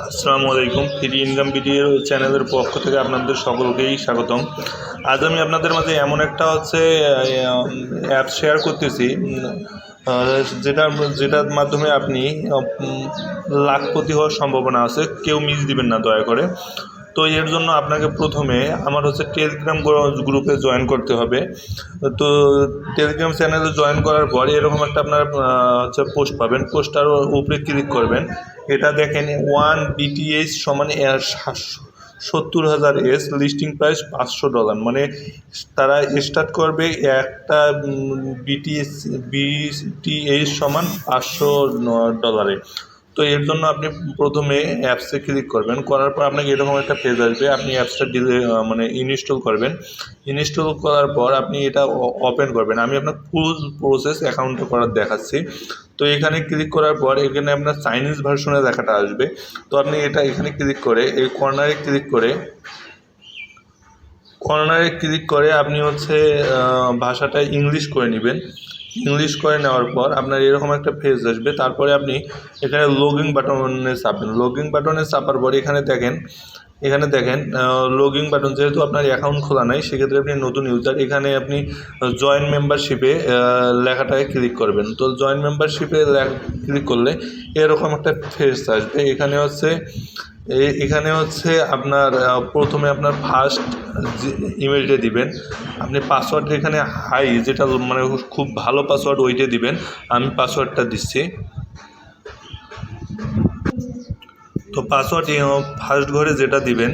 আসসালামু আলাইকুম। Free income video চ্যানেলের পক্ষ থেকে আপনাদের সকলকেই স্বাগতম। আজ আমি আপনাদের মাঝে এমন একটা অ্যাপ শেয়ার করতেছি, যেটার মাধ্যমে আপনি লাখপতি হওয়ার সম্ভাবনা আছে। কেউ মিস দিবেন না দয়া করে। তো এর জন্য আপনাকে প্রথমে আমার টেলিগ্রাম গ্রুপে জয়েন করতে হবে। তো টেলিগ্রাম চ্যানেলে জয়েন করার পর এরকম একটা আপনার পোস্ট পাবেন। পোস্টার উপরে ক্লিক করবেন। এটা দেখেন 1 BTH সমান 70,000 এস, লিস্টিং প্রাইস $500। মানে তারা স্টার্ট করবে একটা বিটিএইচ সমান $500। তো এর জন্য আপনি প্রথমে অ্যাপসে ক্লিক করবেন। করার পর আপনাকে এরকম একটা পেজ আসবে। আপনি অ্যাপসটা ইনস্টল করবেন। ইনস্টল করার পর আপনি এটা ওপেন করবেন। আমি আপনার ফুল প্রসেস অ্যাকাউন্টে করার দেখাচ্ছি। তো এখানে ক্লিক করার পর এখানে আপনার চাইনিজ ভার্সনে লেখাটা আসবে। তো আপনি এখানে ক্লিক করে এই কর্নারে ক্লিক করে আপনি ভাষাটা ইংলিশ করে নেবেন। ইংলিশ করে নেওয়ার পর আপনার এরকম একটা পেজ আসবে। তারপরে আপনি এখানে লগইন বাটনে চাপবেন। লগইন বাটনে চাপার পর এখানে দেখেন লগইন বাটন, যেহেতু আপনার অ্যাকাউন্ট খোলা নাই সেক্ষেত্রে আপনি নতুন ইউজার। এখানে আপনি জয়েন মেম্বারশিপে লেখাটায় ক্লিক করবেন। তো জয়েন মেম্বারশিপে ক্লিক করলে এরকম একটা পেজ আসবে। এখানে আপনার প্রথমে আপনার ফার্স্ট ইমেলটা দিবেন। আপনি পাসওয়ার্ড এখানে যেটা মানে খুব ভালো পাসওয়ার্ড ওইটা দিবেন। আমি পাসওয়ার্ডটা দিচ্ছি। তো পাসওয়ার্ড ফার্স্ট ঘরে যেটা দিবেন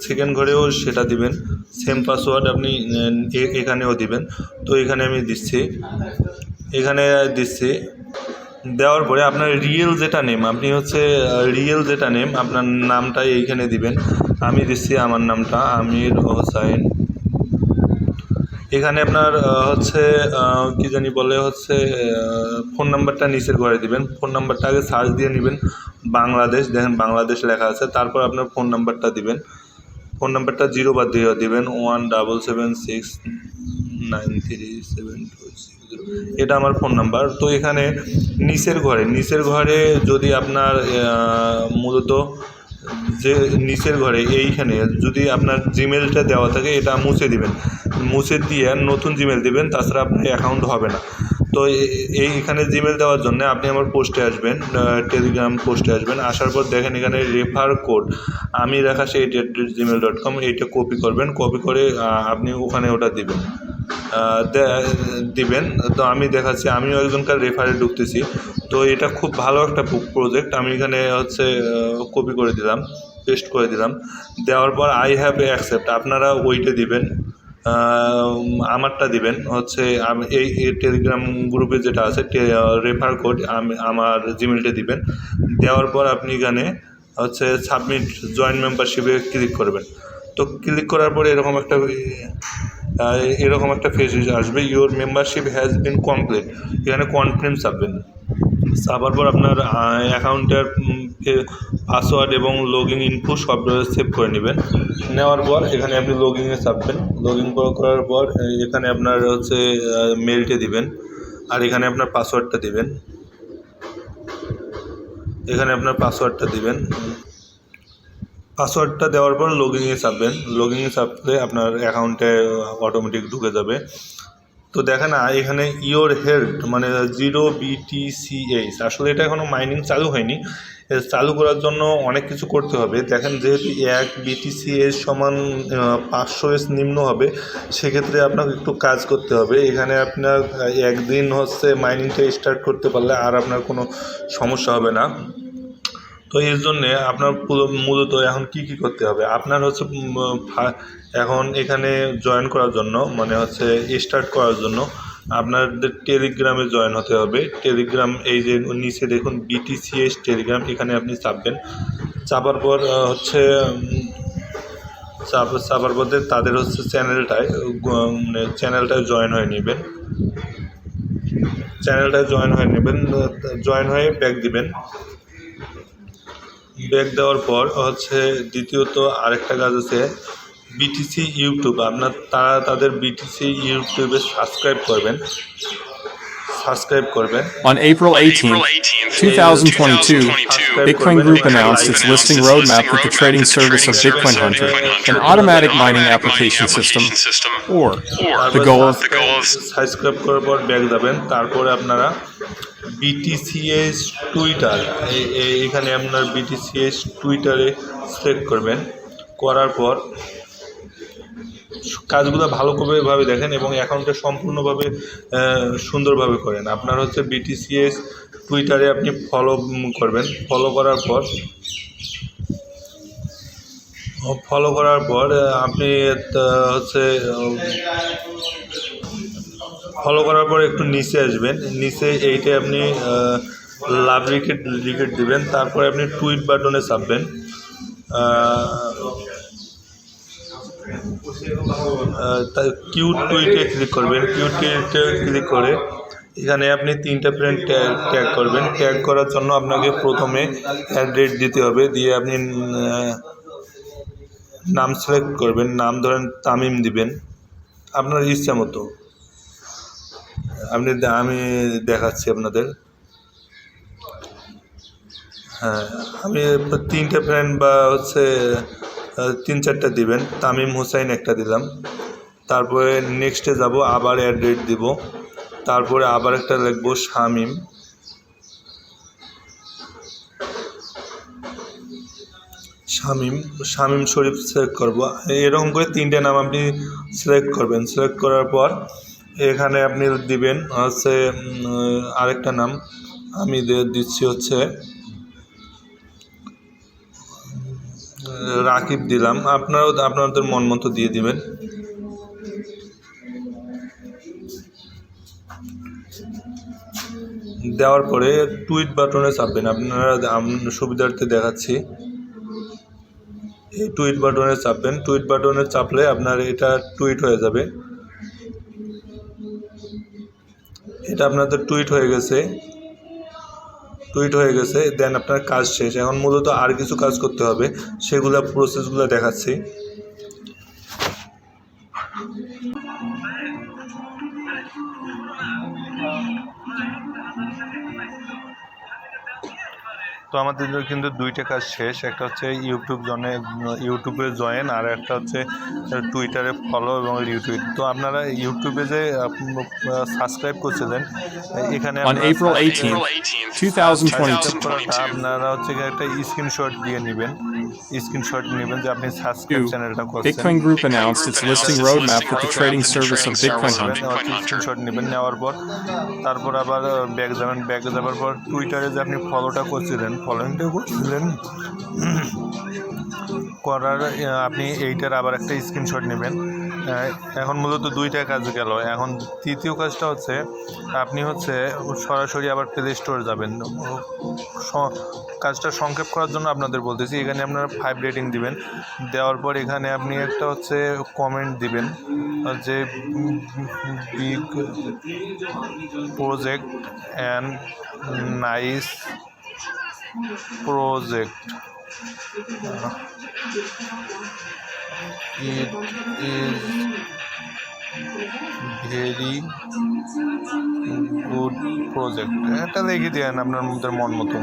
সেকেন্ড ঘরেও সেটা দিবেন। সেম পাসওয়ার্ড আপনি এখানেও দিবেন। তো এখানে আমি দিচ্ছি। দেওয়ার পরে আপনার রিয়েল যেটা নেম, আপনার নামটাই এইখানে দিবেন। আমি দিচ্ছি আমার নামটা আমির হোসাইন। এখানে আপনার কি জানি বলে ফোন নাম্বারটা নিচের ঘরে দিবেন। ফোন নাম্বারটা আগে সার্চ দিয়ে নেবেন। বাংলাদেশ, দেখেন বাংলাদেশ লেখা আছে। তারপর আপনার ফোন নাম্বারটা দিবেন। ফোন নাম্বারটা 0 বাদ দিয়ে দিবেন 177693720। এটা আমার ফোন নাম্বার। তো এখানে নিচের ঘরে যদি আপনার মূলত যে নিচের ঘরে এইখানে যদি আপনার জিমেলটা দেওয়া থাকে এটা মুছে দিবেন। মুছে দিয়ে নতুন জিমেল দিবেন, তাছাড়া আপনার অ্যাকাউন্ট হবে না। তো এইখানে জিমেল দেওয়ার জন্য আপনি আমার পোস্টে আসবেন, টেলিগ্রাম পোস্টে আসবেন। আসার পর দেখেন এখানে রেফার কোড আমি রাখা সেই gmail.com, এইটা কপি করবেন। কপি করে আপনি ওখানে ওটা দিবেন। তো আমি দেখাচ্ছি, আমিও একজনকার রেফারে ঢুকতেছি। তো এটা খুব ভালো একটা প্রজেক্ট। আমি এখানে কপি করে দিলাম, পেস্ট করে দিলাম। দেওয়ার পর আই হ্যাভ অ্যাকসেপ্ট, আপনারা ওইটা দিবেন। আমারটা দিবেন আমি এই টেলিগ্রাম গ্রুপে যেটা আছে রেফার কোড আমার জিমেলটা দিবেন। দেওয়ার পর আপনি এখানে সাবমিট জয়েন মেম্বারশিপে ক্লিক করবেন। তো ক্লিক করার পরে এরকম একটা পেজ আসবে, your membership has been complete. এখানে কনফার্ম চাপবেন। চাপার পর আপনার অ্যাকাউন্টের পাসওয়ার্ড এবং লগইন ইনফো সব সেভ করে নেবেন। নেওয়ার পর এখানে আপনি লগইনে চাপবেন। লগইন করার পর এখানে আপনার মেলটা দিবেন। আর এখানে আপনার পাসওয়ার্ডটা দিবেন। পাসওয়ার্ডটা দেওয়ার পর লগইনে চাপবেন। লগইনে চাপলে আপনার অ্যাকাউন্টে অটোমেটিক ঢুকে যাবে। তো দেখেন এখানে ইওর হেল্ড মানে 0 BTCH, আসলে এটা এখনও মাইনিং চালু হয়নি। চালু করার জন্য অনেক কিছু করতে হবে। দেখেন যেহেতু 1 BTCH সমান 500 নিম্ন হবে, সেক্ষেত্রে আপনাকে একটু কাজ করতে হবে। এখানে আপনার একদিন মাইনিংটা স্টার্ট করতে পারলে আর আপনার কোনো সমস্যা হবে না। তো এর জন্যে আপনার মূলত এখন কি করতে হবে, আপনার এখন এখানে জয়েন করার জন্য স্টার্ট করার জন্য আপনাদের টেলিগ্রামে জয়েন হতে হবে। টেলিগ্রাম এই যে নিচে দেখুন BTCH টেলিগ্রাম, এখানে আপনি চাপবেন। চাপার পর তাদের চ্যানেলটায় জয়েন হয়ে নেবেন। জয়েন হয়ে ব্যাক দিবেন। ব্যাক দেওয়ার পর দ্বিতীয়ত আরেকটা কাজ আছে বিটিসি ইউটিউব। তাদের বিটিসি ইউটিউবে সাবস্ক্রাইব করবেন। On April 18, 2022, সাবস্ক্রাইব Bitcoin করবেন Group এবং announced like its listing roadmap with the trading service of Bitcoin Hunter, an automatic mining application system, or the goal of subscribe করার পর back যাবেন, তারপরে আপনারা বিটিসিএস টুইটার এখানে আপনার বিটিসিএস টুইটারে সিলেক্ট করবেন। করার পর কাজগুলো ভালোভাবে দেখেন এবং অ্যাকাউন্টে সম্পূর্ণভাবে সুন্দরভাবে করেন। আপনার হচ্ছে বিটিসিএস টুইটারে আপনি ফলো করবেন। ফলো করার পর আপনি হচ্ছে ফলো করার পর একটু নিচে আসবেন। নিচে এইটা আপনি লাভ রিকেট দিবেন। তারপরে আপনি টুইট বাটনে চাপবেন। কিউট টুইটে ক্লিক করবেন। কিউট টুইটে ক্লিক করে এখানে আপনি 3টা ফ্রেন্ড ট্যাগ করবেন। ট্যাগ করার জন্য আপনাকে প্রথমে অ্যাড্রেস দিতে হবে। দিয়ে আপনি নাম সিলেক্ট করবেন। নাম ধরেন তামিম দিবেন আপনার ইচ্ছা মতো। আমি দেখাচ্ছি আপনাদের। হ্যাঁ, আমি 3টে ফ্রেন্ড বা হচ্ছে 3-4টা দিবেন। তামিম হুসাইন একটা দিলাম। তারপরে নেক্সটে যাব, আবার অ্যাড্রেস দিব। তারপরে আবার একটা লিখব শামিম। শামিম শরীফ সিলেক্ট করব। এরকম করে 3টে নাম আপনি সিলেক্ট করবেন। সিলেক্ট করার পর এখানে আপনি দিবেন হচ্ছে আরেকটা নাম। আমি দিচ্ছি হচ্ছে রাকিব দিলাম। আপনাদের মন মতো দিয়ে দিবেন। দেওয়ার পরে টুইট বাটনে চাপবেন। আপনারা সুবিধার্থে দেখাচ্ছি। এই টুইট বাটনে চাপবেন। টুইট বাটনে চাপলে আপনার এটা টুইট হয়ে যাবে। এটা আপনাদের টুইট হয়ে গেছে। দেন আপনার কাজ শেষ। এখন মূলত আর কিছু কাজ করতে হবে, সেগুলো প্রসেসগুলো দেখাচ্ছি। তো আমাদের কিন্তু 2টা কাজ শেষ। একটা হচ্ছে ইউটিউবে জয়েন, আর একটা হচ্ছে টুইটারে ফলো এবং রিটুইট। তো আপনারা ইউটিউবে যে সাবস্ক্রাইব করছিলেন, এখানে on April 18th, 2022. আপনারা হচ্ছে একটা স্ক্রিনশট দিয়ে নেবেন। যে আপনি সাবস্ক্রাইব 2. চ্যানেলটা করছেন। Bitcoin Group announced its listing roadmap with the trading service of Bitcoin Hunter. Screenshot নেবেন। নেওয়ার পর তারপর আবার ব্যাক যাবেন। ব্যাক যাওয়ার পর টুইটারে যে আপনি ফলোটা করছিলেন, করার আপনি এইটার আবার একটা স্ক্রিনশট নেবেন। এখন মূলত 2টা কাজ গেল। এখন তৃতীয় কাজটা হচ্ছে আপনি হচ্ছে সরাসরি আবার প্লে স্টোর যাবেন। কাজটা সংক্ষেপ করার জন্য আপনাদের বলতেছি, এখানে আপনারা 5 রেটিং দিবেন। দেওয়ার পর এখানে আপনি একটা হচ্ছে কমেন্ট দিবেন যে big project and nice project, it is very good project। এটা লিখে দেন আপনার মন মতো।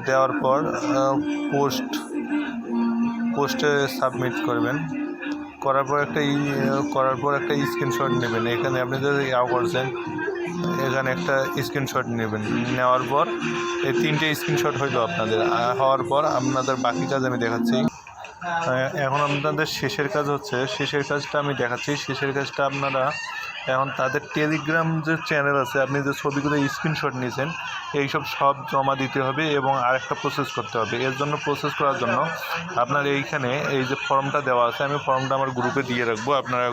দেওয়ার পর পোস্টে সাবমিট করবেন। করার পর একটা স্ক্রিনশট নেবেন। এখানে আপনি যদি করছেন, এখানে একটা স্ক্রিনশট নেবেন। নেওয়ার পর এই 3টে স্ক্রিনশট হইলো আপনাদের। হওয়ার পর আপনাদের বাকি কাজ আমি দেখাচ্ছি। এখন আপনাদের শেষের কাজটা আমি দেখাচ্ছি। শেষের কাজটা আপনারা এখন তাদের টেলিগ্রাম যে চ্যানেল আছে, আপনি যে ছবিগুলো স্ক্রিনশট নিয়েছেন, এইসব সব জমা দিতে হবে এবং আরেকটা প্রসেস করতে হবে। এর জন্য প্রসেস করার জন্য আপনার এইখানে এই যে ফর্মটা দেওয়া আছে, আমি ফর্মটা আমার গ্রুপে দিয়ে রাখবো, আপনারা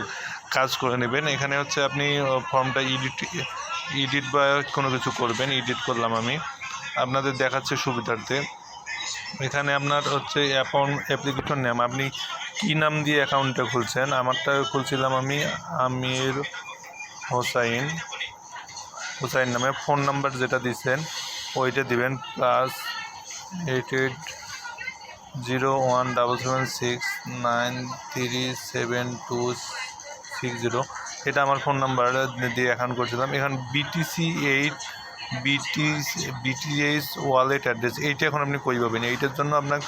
কাজ করে নেবেন। এখানে হচ্ছে আপনি ফর্মটা এডিট বা কোনো কিছু করবেন। এডিট করলাম আমি, আপনাদের দেখাচ্ছে সুবিধার্থে। এখানে আপনার হচ্ছে অ্যাপ্লিকেশন নেম, আপনি কী নাম দিয়ে অ্যাকাউন্টটা খুলছেন। আমারটা খুলছিলাম আমি আমির হোসাইন নামে। ফোন নাম্বার যেটা দিচ্ছেন ওইটা দিবেন, +880177693726 এটা আমার ফোন নাম্বার দিয়ে অ্যাকাউন্ট করছিলাম। এখন BTC8 বিটিএইচ ওয়ালেট অ্যাড্রেস, এইটা এখন আপনি কই পাবেন? এইটার জন্য আপনার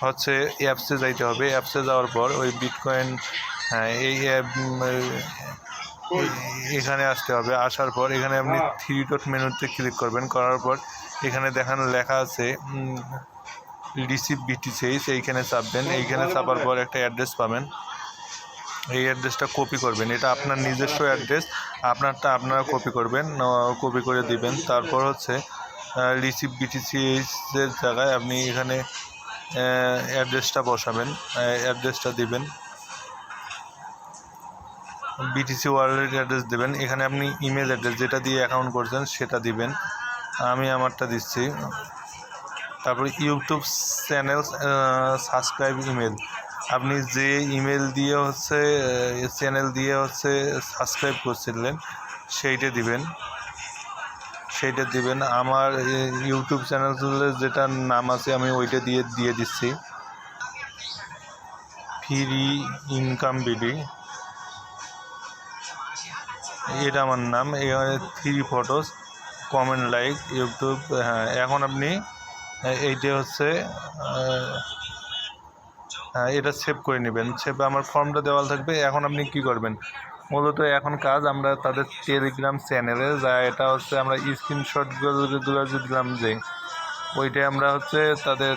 হচ্ছে অ্যাপসে যাইতে হবে। অ্যাপসে যাওয়ার পর ওই বিটকয়েন, হ্যাঁ, এই অ্যাপ এখানে আসতে হবে। আসার পর এখানে আপনি 3 ডট মেনুতে ক্লিক করবেন। করার পর এখানে দেখেন লেখা আছে রিসিভ বিটিসিএইচ, এইখানে চাপবেন। এইখানে চাপার পর একটা অ্যাড্রেস পাবেন। এই অ্যাড্রেসটা কপি করবেন। এটা আপনার নিজস্ব অ্যাড্রেস, আপনারটা আপনারা কপি করবেন, কপি করে দিবেন। তারপর হচ্ছে রিসিভ বিটিসিএইচের জায়গায় আপনি এখানে অ্যাড্রেসটা বসাবেন, অ্যাড্রেসটা দিবেন, বিটিসি ওয়ালেট অ্যাড্রেস দেবেন। এখানে আপনি ইমেল অ্যাড্রেস যেটা দিয়ে অ্যাকাউন্ট করছেন সেটা দিবেন। আমি আমারটা দিচ্ছি। তারপর ইউটিউব চ্যানেল সাবস্ক্রাইব ইমেল, আপনি যে ইমেল দিয়ে হচ্ছে চ্যানেল দিয়ে হচ্ছে সাবস্ক্রাইব করছিলেন সেইটা দিবেন, সেইটা দিবেন। আমার ইউটিউব চ্যানেলের যেটা নাম আছে আমি ওইটা দিয়ে দিচ্ছি, ফ্রি ইনকাম বিডি, এটা আমার নাম। এখানে 3 ফটোস কমেন্ট লাইক ইউটিউব। হ্যাঁ, এখন আপনি এইটা হচ্ছে হ্যাঁ, এটা সেভ করে নেবেন। সেভ আমার ফর্মটা দেওয়া থাকবে। এখন আপনি কি করবেন? মূলত এখন কাজ আমরা তাদের টেলিগ্রাম চ্যানেলে যা, এটা হচ্ছে আমরা স্ক্রিনশটগুলো যে দিলাম, যে ওইটাই আমরা হচ্ছে তাদের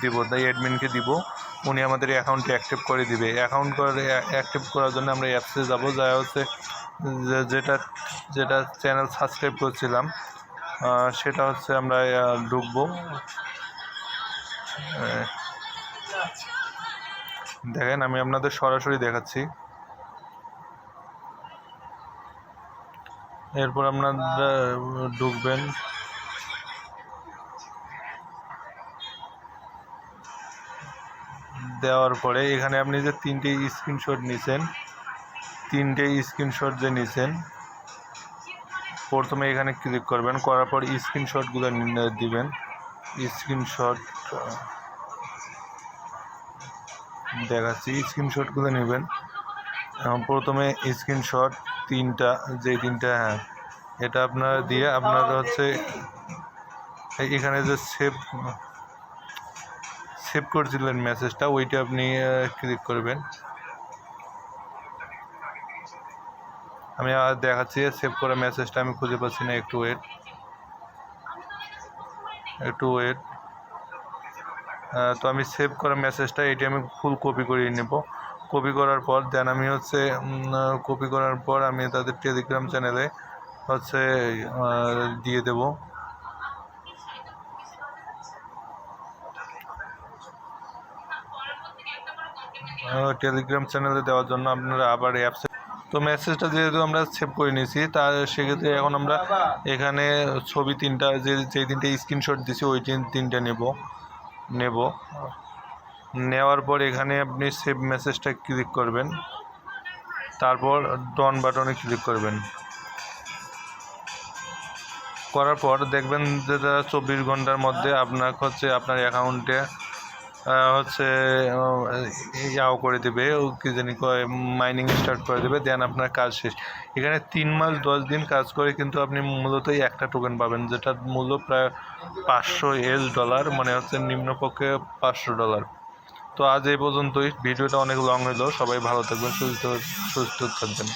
দিব, তাই অ্যাডমিনকে দিব। উনি আমাদের অ্যাকাউন্টে অ্যাক্টিভ করে দিবে। অ্যাকাউন্ট করে অ্যাক্টিভ করার জন্য আমরা অ্যাপসে যাব, যা হচ্ছে যেটা চ্যানেল সাবস্ক্রাইব করছিলাম সেটা হচ্ছে আমরা ঢুকবো। দেখেন আমি আপনাদের সরাসরি দেখাচ্ছি। এরপর আপনারা ঢুকবেন। দেওয়ার পরে এখানে আপনি যে 3টে স্ক্রিনশট নিছেন, 3টে স্ক্রিনশট যে নিছেন, প্রথমে এখানে ক্লিক করবেন। করার পর স্ক্রিনশটগুলো দিবেন। স্ক্রিনশট দেখাচ্ছি, স্ক্রিনশটগুলো নেবেন। প্রথমে স্ক্রিনশট 3টা, যে 3টা, হ্যাঁ, এটা আপনারা দিয়ে আপনারা হচ্ছে এখানে যে সেভ করছিলেন মেসেজটা, ওইটা আপনি ক্লিক করবেন। আমি দেখাচ্ছি সেভ করা মেসেজটা আমি খুঁজে পাচ্ছি না, একটু ওয়েট। তো আমি সেভ করা মেসেজটা এইটা আমি ফুল কপি করে নেব। কপি করার পর দেন আমি হচ্ছে কপি করার পর আমি তাদের টেলিগ্রাম চ্যানেলে হচ্ছে দিয়ে দেব। টেলিগ্রাম চ্যানেলে দেওয়ার জন্য আপনারা আবার অ্যাপসে, তো মেসেজটা যেহেতু আমরা সেভ করে নিয়েছি, তার সেক্ষেত্রে এখন আমরা এখানে ছবি 3টা, যে 3টে স্ক্রিনশট দিয়েছি ওই 3টা নেব। নেওয়ার পর এখানে আপনি সেভ মেসেজটা ক্লিক করবেন। তারপর ডন বাটনে ক্লিক করবেন। করার পর দেখবেন যে 24 ঘন্টার মধ্যে আপনার হচ্ছে আপনার অ্যাকাউন্টে হচ্ছে ইয়াও করে দেবে, কি জানি কয়, মাইনিং স্টার্ট করে দেবে। দেন আপনার কাজ শেষ। এখানে 3 মাস 10 দিন কাজ করে কিন্তু আপনি মূলত একটা টোকেন পাবেন, যেটার মূল্য প্রায় $500, মানে হচ্ছে নিম্নপক্ষে $500। তো আজ এই পর্যন্তই। ভিডিওটা অনেক লং হলো। সবাই ভালো থাকবেন, সুস্থ থাকবেন।